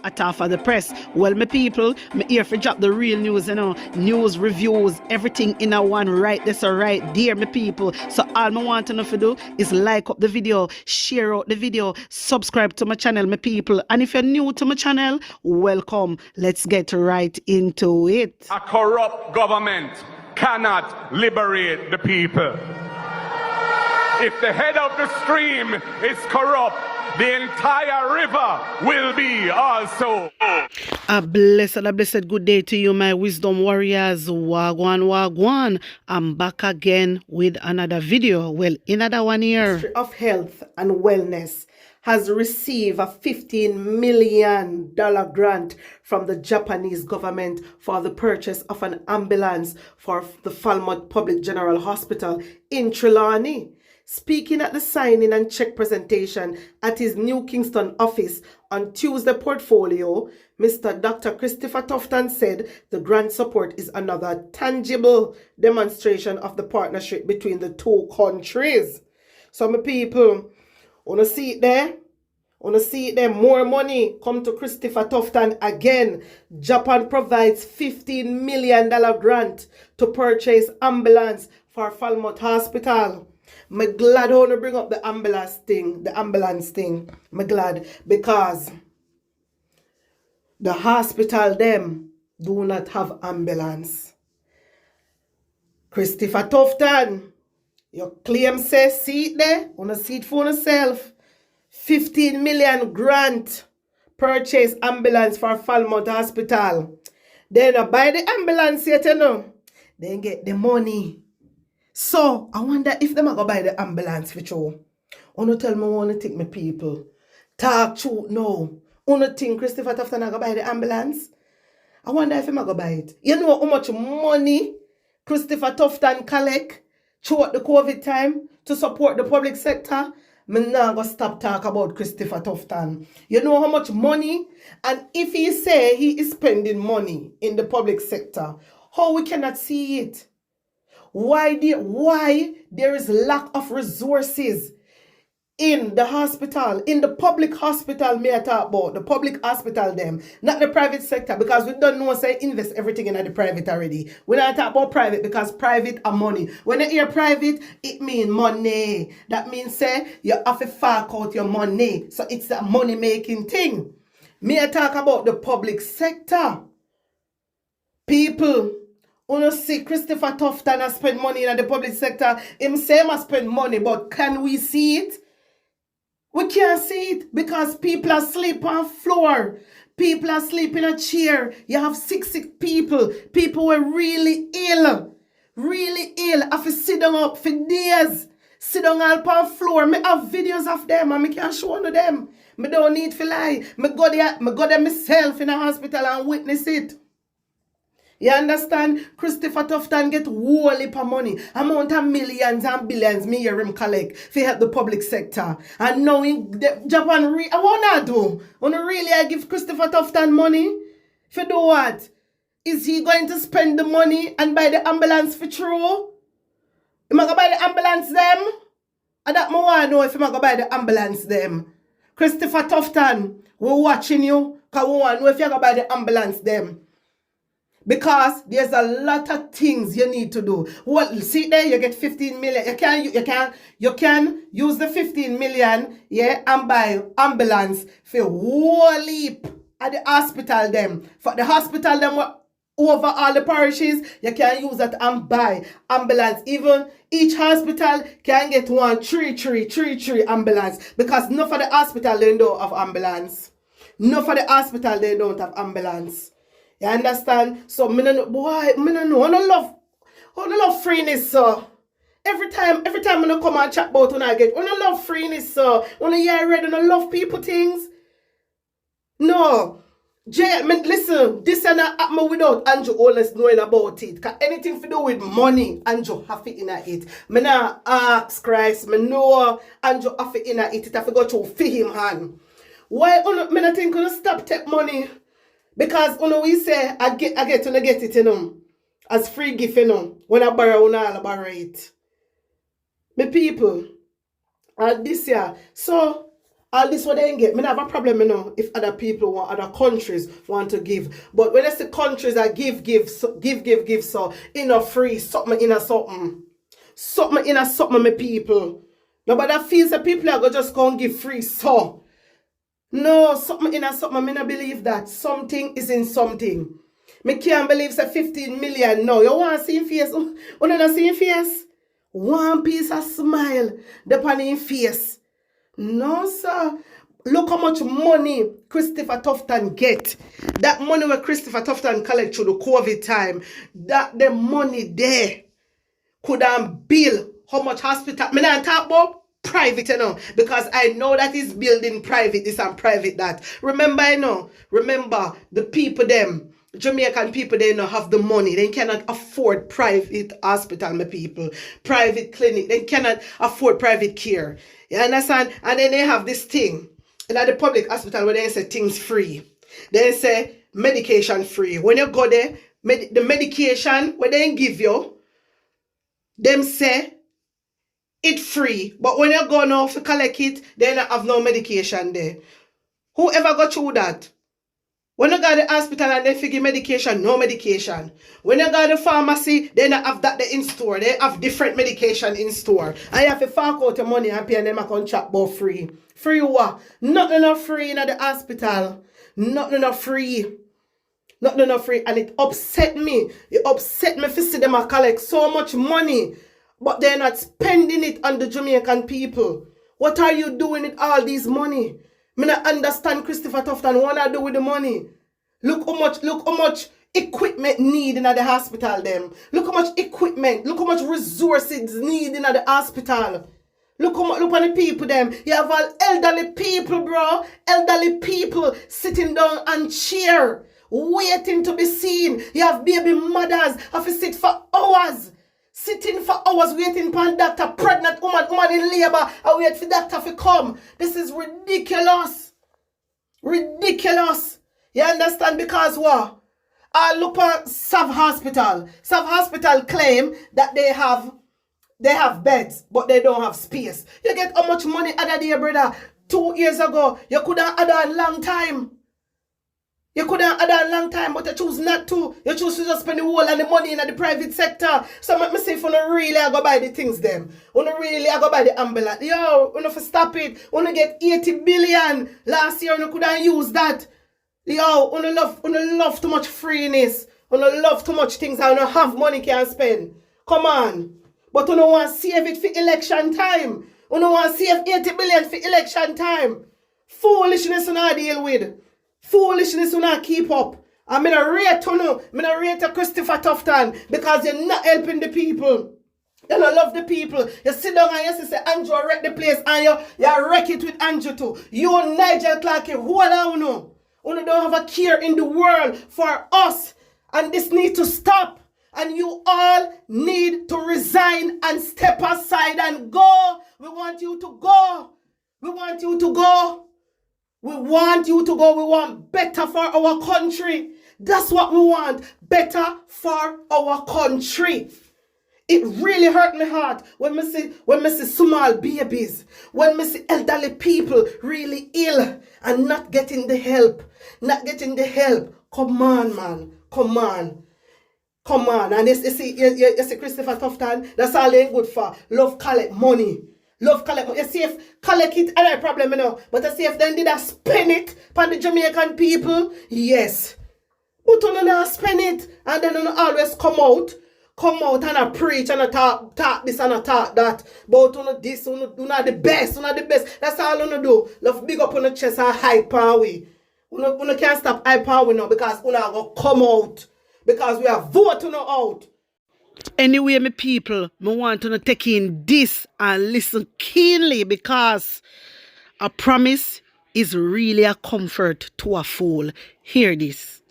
At half of the press. Well, my people, me here for drop the real news, news, reviews, everything in a one right this or right there, my people. So all I want to know to do is like up the video, share out the video, subscribe to my channel, my people. And if you're new to my channel, welcome. Let's get right into it. A corrupt government cannot liberate the people. If the head of the stream is corrupt, the entire river will be also. A blessed good day to you, my wisdom warriors. Wagwan, wagwan. I'm back again with another video. Well, another one here. Ministry of Health and Wellness has received a $15 million grant from the Japanese government for the purchase of an ambulance for the Falmouth Public General Hospital in Trelawney. Speaking at the signing and check presentation at his New Kingston office on Tuesday portfolio, Mr. Dr. Christopher Tuffton said the grant support is another tangible demonstration of the partnership between the two countries. So my people, wanna see it there? Wanna see it there? More money come to Christopher Tuffton again. Japan provides $15 million grant to purchase ambulance for Falmouth Hospital. I'm glad I want to bring up the ambulance thing. I'm glad because the hospital them do not have ambulance. Christopher Tuffton, your claim says see it there, want to see it for yourself. 15 million grant purchase ambulance for Falmouth Hospital. Then buy the ambulance yet, then get the money. So, I wonder if them are going to buy the ambulance for you. Wanna tell me wanna think my people. Talk truth no. Wanna think Christopher Tuffton are going to buy the ambulance? I wonder if them are going to buy it. You know how much money Christopher Tuffton collect throughout the COVID time to support the public sector? I'm not going to stop talk about Christopher Tuffton. You know how much money? And if he say he is spending money in the public sector, how we cannot see it? Why there is lack of resources in the hospital, in the public hospital, may I talk about the public hospital them, not the private sector, because we don't know say invest everything in the private already. We don't talk about private because private are money. When you hear private, it means money. That means say you have to fork out your money. So it's a money making thing. May I talk about the public sector? People, you see Christopher Tuffton has spent money in the public sector. Him say he must spend money, but can we see it? We can't see it because people are sleeping on the floor. People are sleeping in a chair. You have sick people. People who are really ill. Really ill. Have to sit down up for days. Sit down all on the floor. I have videos of them and I can show you them. I don't need to lie. I go there myself in a hospital and witness it. You understand? Christopher Tuffton get whole heap of money. Amount of millions and billions me hear him collect for help the public sector. And now in Japan, I wanna do. Wanna really I give Christopher Tuffton money? For do what? Is he going to spend the money and buy the ambulance for true? Am I gonna buy the ambulance them? And that I wanna know if I'm gonna buy the ambulance them. Christopher Tuffton, we're watching you. Cause we wanna know if you're gonna buy the ambulance them. Because there's a lot of things you need to do. Well, see there, you get 15 million. You can use the 15 million, yeah, and buy ambulance for whole heap at the hospital them. For the hospital them over all the parishes, you can use that and buy ambulance. Even each hospital can get one 3 ambulance. Because none for the hospital they don't have ambulance. None for the hospital they don't have ambulance. You understand? So, I don't know. I don't love freeness, sir. Every time I come and chat about when I get, I don't love freeness, sir. When I hear read, I don't love people things. No. Listen, this is not happen without Andrew always knowing about it. Because anything to do with money, Andrew have it in it. I not ask Christ, I know Andrew have it in it. It have to go through for him hand. Why I not think you stop take money? Because we say I get it, as free gift, when I borrow, I borrow it. My people, this year, so All this what they ain't get. Me not have a problem, you know, if other people want, other countries want to give. But when I say countries that give, so in a free, something in a something. Something in a something, my people. Nobody feels that people are going to just go and give free, so. No, something in a something, I don't believe that. Something is in something. Me can't believe it's 15 million. No, you want to see him face? You don't see him face? One piece of smile upon him face. No, sir. Look how much money Christopher Tuffton get. That money where Christopher Tuffton collect through the COVID time, that the money there could bill how much hospital. Me not talk about private, you know, because I know that is building private this and private that. Remember, you know, the people them, Jamaican people, they don't have the money. They cannot afford private hospital, my people. Private clinic. They cannot afford private care. You understand? And then they have this thing in the public hospital where they say things free. They say medication free. When you go there, the medication where they give you, them say it free. But when you go now to collect it, they don't have no medication there. Whoever got through that? When you go to the hospital and they figure medication, no medication. When you go to the pharmacy, they don't have that in store. They have different medication in store. And you have to fork out your money and pay them a contract about free. Free what? Nothing enough free in the hospital. Nothing enough free. Nothing enough free. And it upset me. It upset me to see them collect so much money. But they're not spending it on the Jamaican people. What are you doing with all this money? I don't understand Christopher Tuffton. What I do with the money? Look how much equipment need in the hospital them. Look how much equipment, look how much resources need in the hospital. Look at the people them. You have all elderly people, bro. Elderly people sitting down and cheer, waiting to be seen. You have baby mothers have to sit for hours. Sitting for hours waiting for a doctor, pregnant woman in labor, and wait for doctor to come. This is ridiculous. Ridiculous. You understand? Because what? I look at Sav Hospital. Sav Hospital claim that they have beds, but they don't have space. You get how much money other day, brother? 2 years ago, you could have had a long time. You could have had a long time, but you choose not to. You choose to just spend the whole and the money in the private sector. So let me say, if you don't really go buy the things them, you don't really go buy the ambulance. Yo, you don't stop it. You don't get 80 billion. Last year, you could have used that. Yo, you don't love too much freeness. You don't love too much things and you don't have money can spend. Come on. But you don't want to save it for election time. You don't want to save 80 billion for election time. Foolishness you not deal with. Foolishness will not keep up. I'm going to rate you now. I'm going to rate Christopher Tuffton because you're not helping the people. You don't love the people. You sit down and you say, Andrew, wreck the place. And you wreck it with Andrew too. You and Nigel Clark, who are you now? You don't have a care in the world for us. And this needs to stop. And you all need to resign and step aside and go. We want you to go. We want you to go. We want you to go. We want better for our country. That's what we want. Better for our country. It really hurt my heart when I see small babies, when I see elderly people really ill and not getting the help. Not getting the help. Come on, man. Come on. Come on. And you see Christopher Tuffton, that's all they good for. Love collect money. Love collect money. You see if collect it, another problem, you know. But you see if then did I spend it for the Jamaican people? Yes. But you don't spend it. And then you always come out and I preach and I talk this and I talk that. But you know this, you know the best, you know the best. That's all you do. Love big up on the chest and hype on we. You can't stop hype on we now because you are going to come out. Because we are voting out. Anyway, my people, I want to take in this and listen keenly because a promise is really a comfort to a fool. Hear this.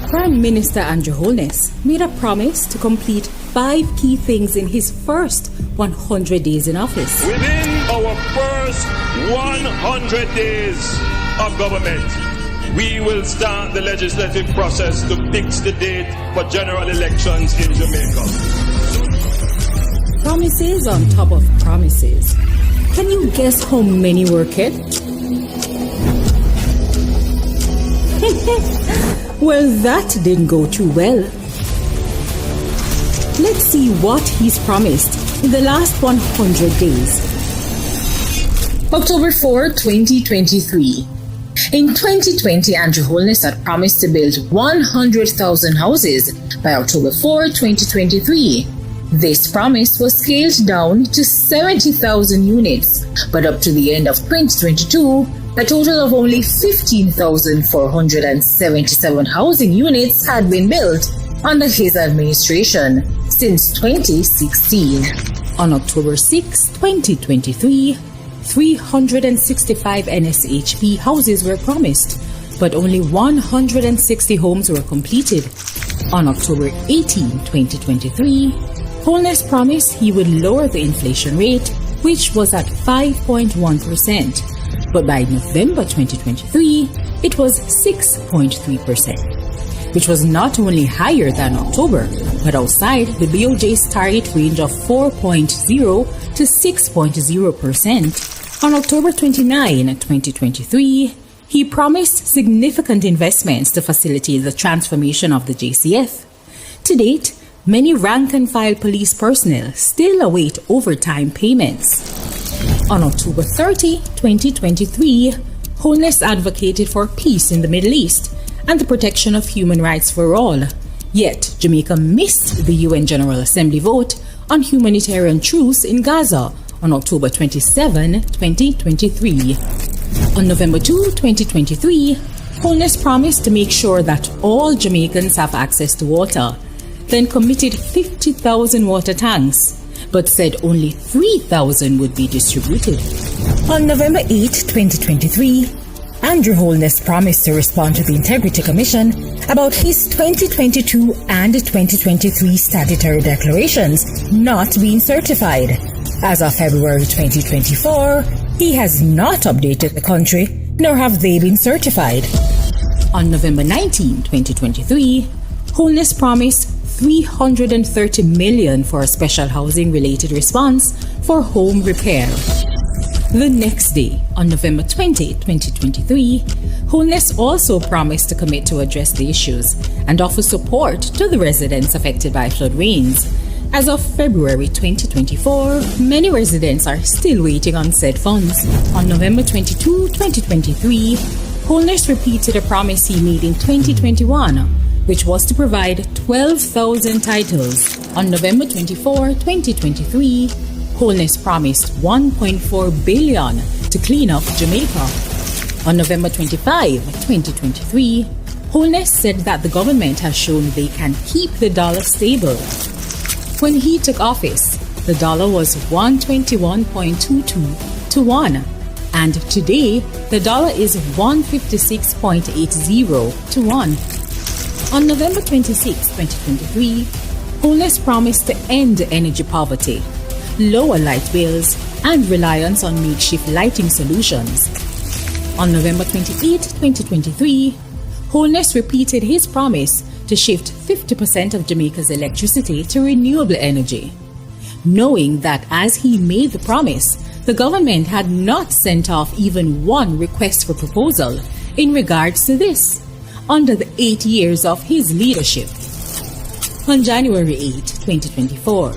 Prime Minister Andrew Holness made a promise to complete 5 key things in his first 100 days in office. Within our first 100 days of government, we will start the legislative process to fix the date for general elections in Jamaica. Promises on top of promises. Can you guess how many were kept? Well, that didn't go too well. Let's see what he's promised in the last 100 days. October 4, 2023. In 2020, Andrew Holness had promised to build 100,000 houses by October 4, 2023. This promise was scaled down to 70,000 units, but up to the end of 2022, a total of only 15,477 housing units had been built under his administration since 2016. On October 6, 2023, 365 NSHP houses were promised, but only 160 homes were completed. On October 18, 2023, Holness promised he would lower the inflation rate, which was at 5.1%. But by November 2023, it was 6.3%, which was not only higher than October, but outside the BOJ's target range of 4.0 to 6.0%. On October 29, 2023, he promised significant investments to facilitate the transformation of the JCF. To date, many rank-and-file police personnel still await overtime payments. On October 30, 2023, Holness advocated for peace in the Middle East and the protection of human rights for all. Yet, Jamaica missed the UN General Assembly vote on humanitarian truce in Gaza on October 27, 2023. On November 2, 2023, Holness promised to make sure that all Jamaicans have access to water, then committed 50,000 water tanks, but said only 3,000 would be distributed. On November 8, 2023, Andrew Holness promised to respond to the Integrity Commission about his 2022 and 2023 statutory declarations not being certified. As of February 2024, he has not updated the country, nor have they been certified. On November 19, 2023, Holness promised $330 million for a special housing-related response for home repair. The next day, on November 20, 2023, Holness also promised to commit to address the issues and offer support to the residents affected by flood rains. As of February 2024, many residents are still waiting on said funds. On November 22, 2023, Holness repeated a promise he made in 2021, which was to provide 12,000 titles. On November 24, 2023, Holness promised $1.4 billion to clean up Jamaica. On November 25, 2023, Holness said that the government has shown they can keep the dollar stable. When he took office, the dollar was 121.22 to 1, and today the dollar is 156.80 to 1. On November 26, 2023, Holness promised to end energy poverty, lower light bills, and reliance on makeshift lighting solutions. On November 28, 2023, Holness repeated his promise to shift 50% of Jamaica's electricity to renewable energy, knowing that as he made the promise, the government had not sent off even one request for proposal in regards to this under the 8 years of his leadership. On January 8, 2024,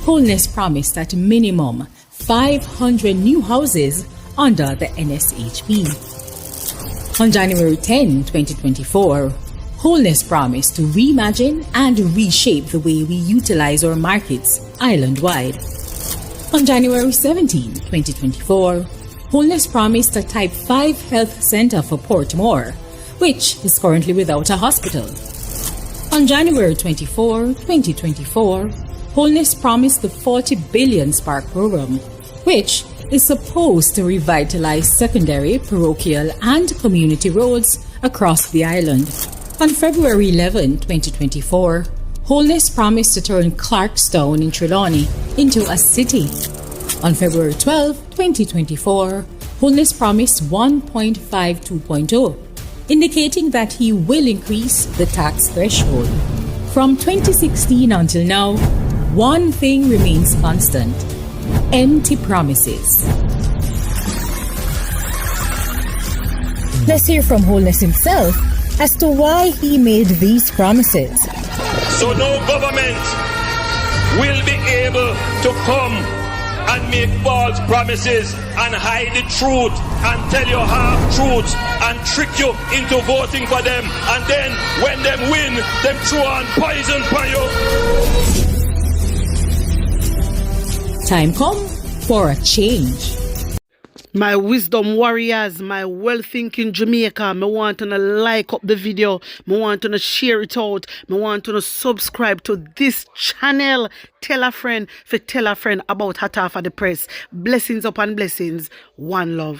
Holness promised at minimum 500 new houses under the NSHP. On January 10, 2024, Holness promised to reimagine and reshape the way we utilize our markets island-wide. On January 17, 2024, Holness promised a Type 5 health center for Portmore, which is currently without a hospital. On January 24, 2024, Holness promised the 40 billion Spark program, which is supposed to revitalize secondary, parochial, and community roads across the island. On February 11, 2024, Holness promised to turn Clarkstown in Trelawney into a city. On February 12, 2024, Holness promised 1.52.0, indicating that he will increase the tax threshold. From 2016 until now, one thing remains constant: empty promises. Let's hear from Holness himself as to why he made these promises. So no government will be able to come and make false promises and hide the truth and tell you half-truths and trick you into voting for them, and then when them win, them throw on poison for you. Time come for a change. My wisdom warriors, my well-thinking Jamaica, I want to like up the video, I want to share it out, I want to subscribe to this channel. Tell a friend about Hot Off of the Press. Blessings upon blessings. One love.